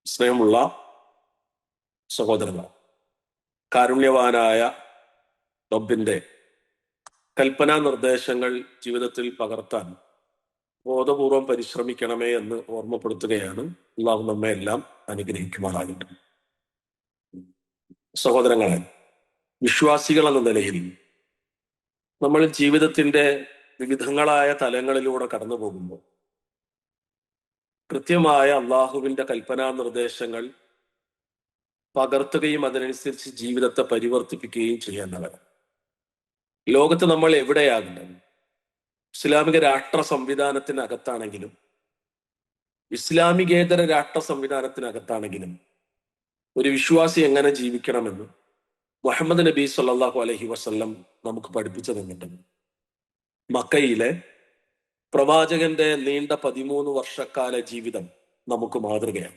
സ്നേഹമുള്ള സഹോദരങ്ങൾ, കാരുണ്യവാനായ റബ്ബിന്റെ കൽപ്പനാ നിർദ്ദേശങ്ങൾ ജീവിതത്തിൽ പകർത്താൻ ബോധപൂർവം പരിശ്രമിക്കണമേ എന്ന് ഓർമ്മപ്പെടുത്തുകയാണ്. അള്ളാഹു നമ്മെ എല്ലാം അനുഗ്രഹിക്കുമാറാകട്ടെ. സഹോദരങ്ങളെ, വിശ്വാസികൾ എന്ന നിലയിൽ നമ്മൾ ജീവിതത്തിന്റെ വിവിധങ്ങളായ തലങ്ങളിലൂടെ കടന്നു പോകുമ്പോൾ കൃത്യമായ അള്ളാഹുവിന്റെ കൽപ്പനാ നിർദ്ദേശങ്ങൾ പകർത്തുകയും അതിനനുസരിച്ച് ജീവിതത്തെ പരിവർത്തിപ്പിക്കുകയും ചെയ്യേണ്ടവർ. ലോകത്ത് നമ്മൾ എവിടെയാകണം, ഇസ്ലാമിക രാഷ്ട്ര സംവിധാനത്തിനകത്താണെങ്കിലും ഇസ്ലാമികേതര രാഷ്ട്ര സംവിധാനത്തിനകത്താണെങ്കിലും ഒരു വിശ്വാസി എങ്ങനെ ജീവിക്കണമെന്ന് മുഹമ്മദ് നബി സല്ലല്ലാഹു അലൈഹി വസല്ലം നമുക്ക് പഠിപ്പിച്ചു തന്നിട്ടുണ്ട്. മക്കയിലെ പ്രവാചകന്റെ നീണ്ട 13 വർഷക്കാല ജീവിതം നമുക്ക് മാതൃകയാണ്.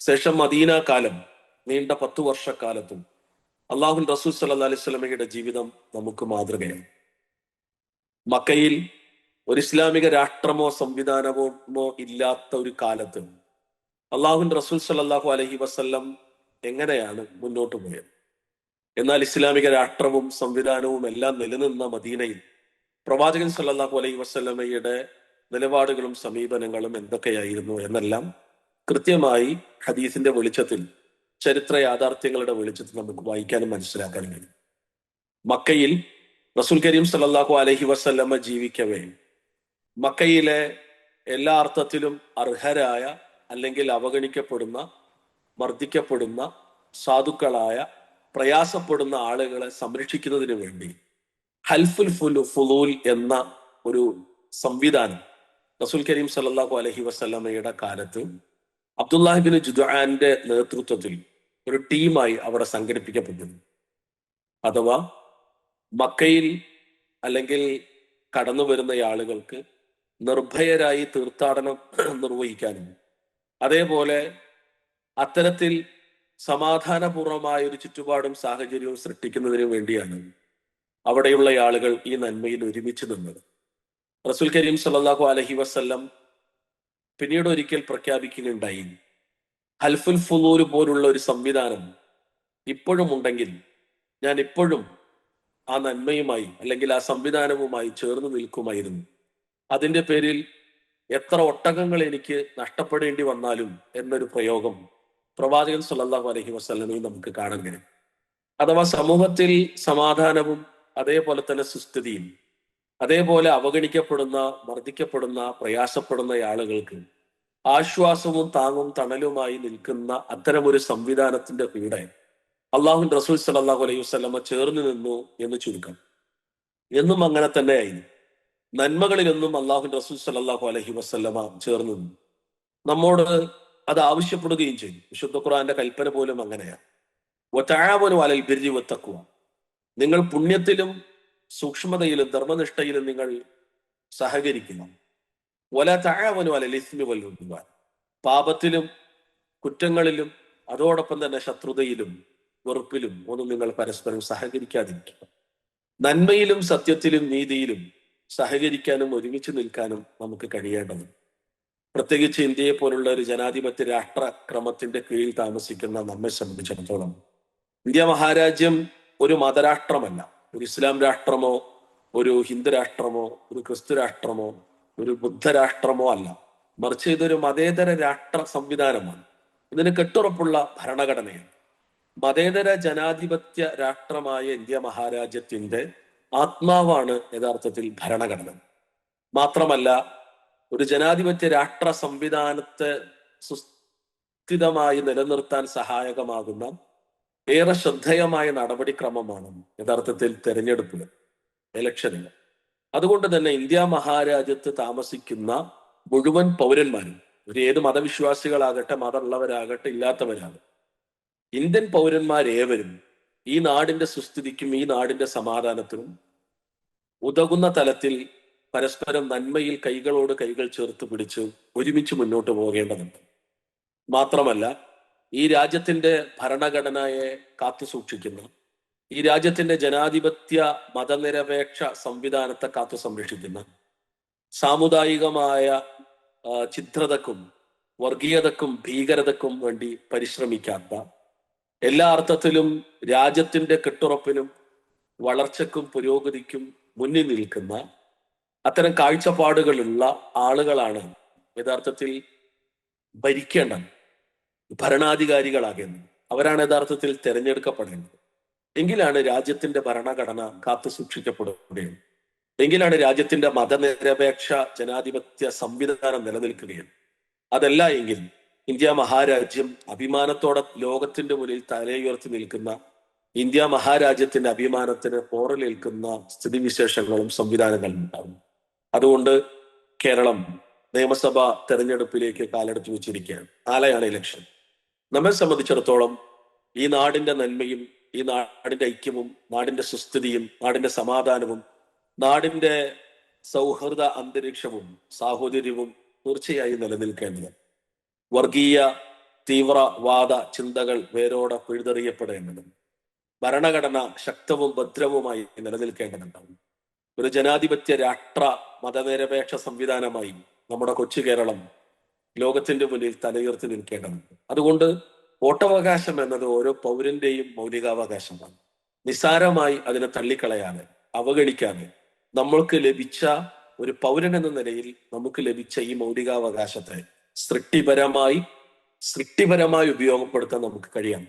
ശേഷം മദീന കാലം നീണ്ട 10 വർഷക്കാലത്തും അള്ളാഹു റസൂൽ സല്ലല്ലാഹു അലൈഹി വസല്ലമയുടെ ജീവിതം നമുക്ക് മാതൃകയാണ്. മക്കയിൽ ഒരു ഇസ്ലാമിക രാഷ്ട്രമോ സംവിധാനമോ ഇല്ലാത്ത ഒരു കാലത്ത് അള്ളാഹു റസൂൽ സല്ലല്ലാഹു അലൈഹി വസല്ലം എങ്ങനെയാണ് മുന്നോട്ട് പോയത്? എന്നാൽ ഇസ്ലാമിക രാഷ്ട്രവും സംവിധാനവും എല്ലാം നിലനിന്ന മദീനയിൽ പ്രവാചകൻ സല്ലല്ലാഹു അലൈഹി വസല്ലമയുടെ നിലപാടുകളും സമീപനങ്ങളും എന്തൊക്കെയായിരുന്നു എന്നെല്ലാം കൃത്യമായി ഹദീസിന്റെ വെളിച്ചത്തിൽ, ചരിത്ര യാഥാർത്ഥ്യങ്ങളുടെ വെളിച്ചത്തിൽ നമുക്ക് വായിക്കാനും മനസ്സിലാക്കാനും കഴിയും. മക്കയിൽ റസൂൽ കരീം സല്ലല്ലാഹു അലൈഹി വസല്ലമ ജീവിക്കവേ മക്കയിലെ എല്ലാ അർത്ഥത്തിലും അർഹരായ അല്ലെങ്കിൽ അവഗണിക്കപ്പെടുന്ന, മർദ്ദിക്കപ്പെടുന്ന, സാധുക്കളായ, പ്രയാസപ്പെടുന്ന ആളുകളെ സംരക്ഷിക്കുന്നതിന് വേണ്ടി ഹൽഫുൽ ഫുലൂൽ എന്ന ഒരു സംവിധാനം റസൂൽ കരീം സല്ലല്ലാഹു അലൈഹി വസല്ലമയുടെ കാലത്ത് അബ്ദുല്ലാഹിബ്നു ജുദ്ആന്റെ നേതൃത്വത്തിൽ ഒരു ടീമായി അവിടെ സംഘടിപ്പിക്കപ്പെട്ടിരുന്നു. അഥവാ മക്കയിൽ അല്ലെങ്കിൽ കടന്നു വരുന്ന ആളുകൾക്ക് നിർഭയരായി തീർത്ഥാടനം നിർവഹിക്കാനും അതേപോലെ അത്തരത്തിൽ സമാധാനപൂർവമായ ഒരു ചുറ്റുപാടും സാഹചര്യവും സൃഷ്ടിക്കുന്നതിന് വേണ്ടിയാണ് അവിടെയുള്ള ആളുകൾ ഈ നന്മയിൽ ഒരുമിച്ച് നിന്നത്. റസൂൽ കരീം സല്ലല്ലാഹു അലൈഹി വസല്ലം പിന്നീട് ഒരിക്കൽ പ്രഖ്യാപിക്കുകയുണ്ടായി, ഹൽഫുൽ ഫുലൂൽ പോലുള്ള ഒരു സംവിധാനം ഇപ്പോഴും ഉണ്ടെങ്കിൽ ഞാൻ ഇപ്പോഴും ആ നന്മയുമായി അല്ലെങ്കിൽ ആ സംവിധാനവുമായി ചേർന്ന് നിൽക്കുമായിരുന്നു. അതിന്റെ പേരിൽ എത്ര ഒട്ടകങ്ങൾ എനിക്ക് നഷ്ടപ്പെടേണ്ടി വന്നാലും എന്നൊരു പ്രയോഗം പ്രവാചകൻ സല്ലല്ലാഹു അലൈഹി വസല്ലമയിൽ നമുക്ക് കാണാൻ കഴിയും. അഥവാ സമൂഹത്തിൽ സമാധാനവും അതേപോലെ തന്നെ സുസ്ഥിതിയും, അതേപോലെ അവഗണിക്കപ്പെടുന്ന, മർദ്ദിക്കപ്പെടുന്ന, പ്രയാസപ്പെടുന്ന ആളുകൾക്ക് ആശ്വാസവും താങ്ങും തണലുമായി നിൽക്കുന്ന അത്തരമൊരു സംവിധാനത്തിന്റെ കൂടെ അള്ളാഹു റസൂൽ സല്ലല്ലാഹു അലൈഹി വസല്ലമ ചേർന്ന് നിന്നു എന്ന് ചുരുക്കം. എന്നും അങ്ങനെ തന്നെയായിരുന്നു. നന്മകളിലൊന്നും അള്ളാഹു റസൂൽ സല്ലല്ലാഹു അലൈഹി വസല്ലമ ചേർന്ന് നിന്നു. നമ്മോട് അത് ആവശ്യപ്പെടുകയും ചെയ്തു. വിശുദ്ധ ഖുർആന്റെ കൽപ്പന പോലും അങ്ങനെയാണ്. വതആവനു അലൽ ബിർരി വത്തഖ്വ, നിങ്ങൾ പുണ്യത്തിലും സൂക്ഷ്മതയിലും ധർമ്മനിഷ്ഠയിലും നിങ്ങൾ സഹകരിക്കണം. വലാ തആവനു അലൽ ഇസ്മി വൽ ഉദ്വാൻ, പാപത്തിലും കുറ്റങ്ങളിലും അതോടൊപ്പം തന്നെ ശത്രുതയിലും വെറുപ്പിലും ഒന്നും നിങ്ങൾ പരസ്പരം സഹകരിക്കാതിരിക്കുക. നന്മയിലും സത്യത്തിലും നീതിയിലും സഹകരിക്കാനും ഒരുമിച്ച് നിൽക്കാനും നമുക്ക് കഴിയേണ്ടത്. പ്രത്യേകിച്ച് ഇന്ത്യയെ പോലുള്ള ഒരു ജനാധിപത്യ രാഷ്ട്രക്രമത്തിന്റെ കീഴിൽ താമസിക്കുന്ന നമ്മെ സംബന്ധിച്ചിടത്തോളം ഇന്ത്യ മഹാരാജ്യം ഒരു മതരാഷ്ട്രമല്ല, ഒരു ഇസ്ലാം രാഷ്ട്രമോ ഒരു ഹിന്ദു രാഷ്ട്രമോ ഒരു ക്രിസ്തു രാഷ്ട്രമോ ഒരു ബുദ്ധരാഷ്ട്രമോ അല്ല. മറിച്ച് ഇതൊരു മതേതര രാഷ്ട്ര സംവിധാനമാണ്. ഇതിന് കെട്ടുറപ്പുള്ള ഭരണഘടനയാണ്. മതേതര ജനാധിപത്യ രാഷ്ട്രമായ ഇന്ത്യ മഹാരാജ്യത്തിന്റെ ആത്മാവാണ് യഥാർത്ഥത്തിൽ ഭരണഘടന. മാത്രമല്ല, ഒരു ജനാധിപത്യ രാഷ്ട്ര സംവിധാനത്തെ സുസ്ഥിതമായി നിലനിർത്താൻ സഹായകമാകുന്ന ഏറെ ശ്രദ്ധേയമായ നടപടിക്രമമാണ് യഥാർത്ഥത്തിൽ തെരഞ്ഞെടുപ്പുകൾ, ഇലക്ഷനുകൾ. അതുകൊണ്ട് തന്നെ ഇന്ത്യ മഹാരാജ്യത്ത് താമസിക്കുന്ന മുഴുവൻ പൗരന്മാരും, ഒരു ഏത് മതവിശ്വാസികളാകട്ടെ, മതമുള്ളവരാകട്ടെ, ഇല്ലാത്തവരാകട്ടെ, ഇന്ത്യൻ പൗരന്മാരേവരും ഈ നാടിന്റെ സുസ്ഥിതിക്കും ഈ നാടിന്റെ സമാധാനത്തിനും ഉതകുന്ന തലത്തിൽ പരസ്പരം നന്മയിൽ കൈകളോട് കൈകൾ ചേർത്ത് പിടിച്ച് ഒരുമിച്ച് മുന്നോട്ട് പോകേണ്ടതുണ്ട്. മാത്രമല്ല, ഈ രാജ്യത്തിന്റെ ഭരണഘടനയെ കാത്തു സൂക്ഷിക്കുന്ന, ഈ രാജ്യത്തിന്റെ ജനാധിപത്യ മതനിരപേക്ഷ സംവിധാനത്തെ കാത്തു സംരക്ഷിക്കുന്ന, സാമുദായികമായ ഛിദ്രതക്കും വർഗീയതക്കും ഭീകരതക്കും വേണ്ടി പരിശ്രമിക്കാത്ത, എല്ലാ അർത്ഥത്തിലും രാജ്യത്തിന്റെ കെട്ടുറപ്പിനും വളർച്ചയ്ക്കും പുരോഗതിക്കും മുന്നിൽ നിൽക്കുന്ന അത്തരം കാഴ്ചപ്പാടുകളുള്ള ആളുകളാണ് യഥാർത്ഥത്തിൽ ഭരിക്കേണ്ടത്, ഭരണാധികാരികളാകേണ്ടത്. അവരാണ് യഥാർത്ഥത്തിൽ തെരഞ്ഞെടുക്കപ്പെടേണ്ടത്. എങ്കിലാണ് രാജ്യത്തിന്റെ ഭരണഘടന കാത്തു സൂക്ഷിക്കപ്പെടുകയും, എങ്കിലാണ് രാജ്യത്തിന്റെ മതനിരപേക്ഷ ജനാധിപത്യ സംവിധാനം നിലനിൽക്കുകയും. അതല്ല എങ്കിൽ ഇന്ത്യ മഹാരാജ്യം അഭിമാനത്തോടെ ലോകത്തിന്റെ മുന്നിൽ തലയുയർത്തി നിൽക്കുന്ന ഇന്ത്യ മഹാരാജ്യത്തിന്റെ അഭിമാനത്തിന് പോറലേൽക്കുന്ന സ്ഥിതിവിശേഷങ്ങളും സംവിധാനങ്ങളും ഉണ്ടാകും. അതുകൊണ്ട് കേരളം നിയമസഭാ തെരഞ്ഞെടുപ്പിലേക്ക് കാലെടുത്ത് വെച്ചിരിക്കുകയാണ്. നാളെയാണ് ഇലക്ഷൻ. നമ്മെ സംബന്ധിച്ചിടത്തോളം ഈ നാടിന്റെ നന്മയും ഈ നാടിന്റെ ഐക്യവും നാടിന്റെ സുസ്ഥിതിയും നാടിന്റെ സമാധാനവും നാടിന്റെ സൗഹൃദ അന്തരീക്ഷവും സാഹോദര്യവും തീർച്ചയായും നിലനിൽക്കേണ്ടത്. വർഗീയ തീവ്രവാദ ചിന്തകൾ വേരോടെ പിഴുതെറിയപ്പെടേണ്ടത്. ഭരണഘടന ശക്തവും ഭദ്രവുമായി നിലനിൽക്കേണ്ടതുണ്ടാവും. ഒരു ജനാധിപത്യ രാഷ്ട്ര മതനിരപേക്ഷ സംവിധാനമായി നമ്മുടെ കൊച്ചു കേരളം ലോകത്തിന്റെ മുന്നിൽ തലയുയർത്തി നിൽക്കേണ്ടതുണ്ട്. അതുകൊണ്ട് വോട്ടവകാശം എന്നത് ഓരോ പൗരന്റെയും മൗലികാവകാശമാണ്. നിസ്സാരമായി അതിനെ തള്ളിക്കളയാതെ, അവഗണിക്കാതെ നമ്മൾക്ക് ലഭിച്ച ഒരു പൗരൻ എന്ന നിലയിൽ നമുക്ക് ലഭിച്ച ഈ മൗലികാവകാശത്തെ സൃഷ്ടിപരമായി ഉപയോഗപ്പെടുത്താൻ നമുക്ക് കഴിയാം.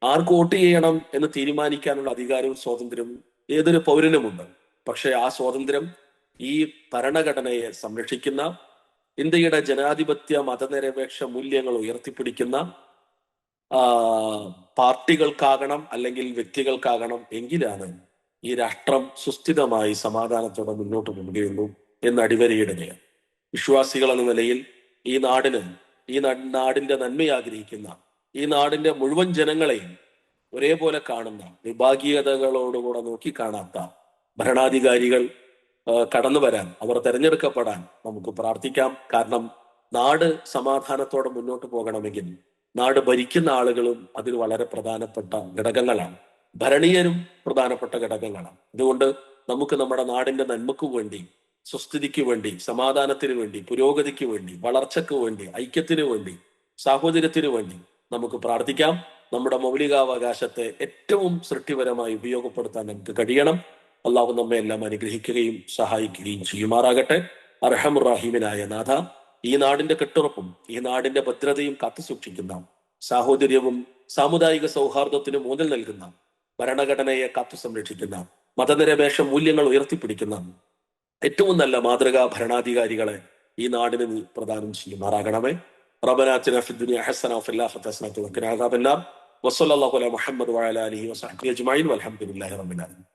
ആർക്ക് വോട്ട് ചെയ്യണം എന്ന് തീരുമാനിക്കാനുള്ള അധികാരവും സ്വാതന്ത്ര്യവും ഏതൊരു പൗരനുമുണ്ട്. പക്ഷെ ആ സ്വാതന്ത്ര്യം ഈ ഭരണഘടനയെ സംരക്ഷിക്കുന്ന, ഇന്ത്യയുടെ ജനാധിപത്യ മതനിരപേക്ഷ മൂല്യങ്ങൾ ഉയർത്തിപ്പിടിക്കുന്ന പാർട്ടികൾക്കാകണം, അല്ലെങ്കിൽ വ്യക്തികൾക്കാകണം. എങ്കിലാണ് ഈ രാഷ്ട്രം സുസ്ഥിരമായി സമാധാനത്തോടെ മുന്നോട്ട് പോവുകയുള്ളൂ എന്ന് അടിവരയിടുകയാണ്. വിശ്വാസികൾ എന്ന നിലയിൽ ഈ നാടിന്റെ നന്മ ആഗ്രഹിക്കുന്ന, ഈ നാടിന്റെ മുഴുവൻ ജനങ്ങളെയും ഒരേപോലെ കാണുന്ന, വിഭാഗീയതകളോടുകൂടെ നോക്കിക്കാണാത്ത ഭരണാധികാരികൾ കടന്നു വരാൻ, അവർ തെരഞ്ഞെടുക്കപ്പെടാൻ നമുക്ക് പ്രാർത്ഥിക്കാം. കാരണം നാട് സമാധാനത്തോടെ മുന്നോട്ട് പോകണമെങ്കിൽ നാട് ഭരിക്കുന്ന ആളുകളും അതിൽ വളരെ പ്രധാനപ്പെട്ട ഘടകങ്ങളാണ്. ഭരണീയരും പ്രധാനപ്പെട്ട ഘടകങ്ങളാണ്. അതുകൊണ്ട് നമുക്ക് നമ്മുടെ നാടിന്റെ നന്മയ്ക്കു വേണ്ടി, സുസ്ഥിതിക്ക് വേണ്ടി, സമാധാനത്തിന് വേണ്ടി, പുരോഗതിക്ക് വേണ്ടി, വളർച്ചയ്ക്ക് വേണ്ടി, ഐക്യത്തിന് വേണ്ടി, സാഹോദര്യത്തിന് വേണ്ടി നമുക്ക് പ്രാർത്ഥിക്കാം. നമ്മുടെ മൗലികാവകാശത്തെ ഏറ്റവും സൃഷ്ടിപരമായി ഉപയോഗപ്പെടുത്താൻ നമുക്ക് കഴിയണം. അള്ളാഹു നമ്മെ എല്ലാം അനുഗ്രഹിക്കുകയും സഹായിക്കുകയും ചെയ്യുമാറാകട്ടെ. അർഹമുറാഹിമിനായ നാഥ, ഈ നാടിന്റെ കെട്ടുറപ്പും ഈ നാടിന്റെ ഭദ്രതയും കാത്തുസൂക്ഷിക്കുന്ന, സാഹോദര്യവും സാമുദായിക സൗഹാർദ്ദത്തിന് ഊന്നൽ നൽകുന്ന, ഭരണഘടനയെ കാത്തു സംരക്ഷിക്കുന്ന, മതനിരപേക്ഷ മൂല്യങ്ങൾ ഉയർത്തിപ്പിടിക്കുന്ന ഏറ്റവും നല്ല മാതൃകാ ഭരണാധികാരികളെ ഈ നാടിന് നീ പ്രദാനം ചെയ്യുമാറാകണമേ. റബ്ബനാ ആതിനാ ഫിദ്ദുനിയ ഹസന വഫിൽ ആഖിറതി ഹസനത വഖിനാ അദാബന്നാർ. വസ്സല്ലല്ലാഹു അലാ മുഹമ്മദ് വഅലാ ആലിഹി വസഹ്ബിഹി അജ്മഈൻ വൽഹംദുലില്ലാഹി റബ്ബിൽ ആലമീൻ.